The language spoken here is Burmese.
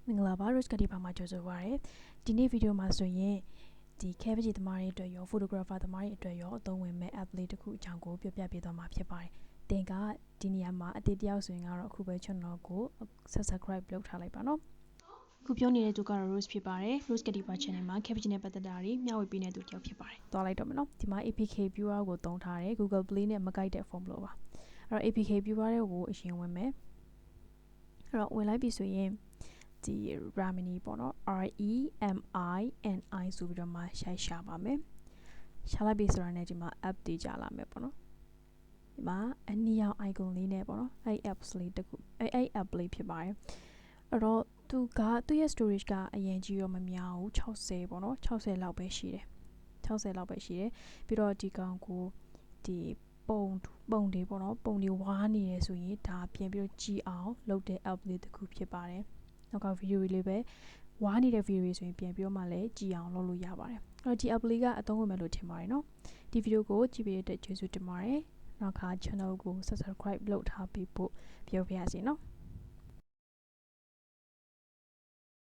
မင်္ဂလာပါ Rose ကတိပါမှာကြိုဆိုပါရစေဒီနေ့ဗီဒီယိုမှာဆိုရင်ဒီ cabbage သမားတွေအတွက်ရော photographer သမားတွေအတွက်ရောအသုံးဝင်မဲ့ app လေးတစ်ခုအကြောင်းကိုပြောပြပေးသွားမှာဖြစ်ပါတယ်သင်ကဒီနေရာမှာအသေးတယောက်ဆိုရင်ကတော့အခုပဲ channel ကို subscribe လုပ်ထားလိုက်ပါနော်ခုပြောနေတဲ့သူကတော့ Rose ဖြစ်ပါတယ် Rose ကတိပါ channel မှာ cabbage နဲ့ပတ်သက်တာတွေမျှဝေပေးနေသူတစ်ယောက်ဖြစ်ပါတယ်သွားလိုက်တော့မယ်နော်ဒီမှာ APK viewer ကိုသုံးထားတယ် Google Play နဲ့မကိုက်တဲ့ form လို့ပါအဲ့တော့ APK viewer တွေကိုအရင်ဝင်မယ်အဲ့တော့ဝင်လိုက်ပြီဆိုရင်ဒီ Remini ပေါ့နော် REMINI ဆိုပြီးတော့မှရှာပါမယ်ရှာလိုက်ပြီဆိုတာနဲ့ဒီမှာ app တွေကြာလာမယ်ပေါ့နော်ဒီမှာအနီရောင် icon လေးနဲ့ပေါ့နော်အဲ့ apps လေးတစ်ခုအဲ့ app လေးဖြစ်ပါတယ်အဲ့တော့သူရဲ့ storage ကအရင်ကြီးရောမများဘူး60ပေါ့နော်60လောက်ပဲရှိတယ်60လောက်ပဲရှိတယ်ပြီးတော့ဒီကောင်ကိုဒီပုံတွေပေါ့နော်ပုံတွေဝါးနေရဆိုရင်ဒါပြင်ပြီးတော့ကြည်အောင်လုပ်တဲ့ app လေးတစ်ခုဖြစ်ပါတယ်နောက်ကဗီဒီယိုလေးပဲဝါးနေတဲ့ဗီဒီယိုတွေဆိုရင်ပြန်ပြီးတော့မှလည်းကြည်အောင်လုပ်လို့ရပါတယ်အဲ့တော့ဒီ app လေးကအသုံးဝင်မယ်လို့ထင်ပါတယ်နော်ဒီဗီဒီယိုကိုကြည့်ပေးတဲ့ကျေးဇူးတင်ပါတယ်နောက်ခါ channel ကို subscribe လုပ်ထားပေးဖို့ပြောပြရစီနော်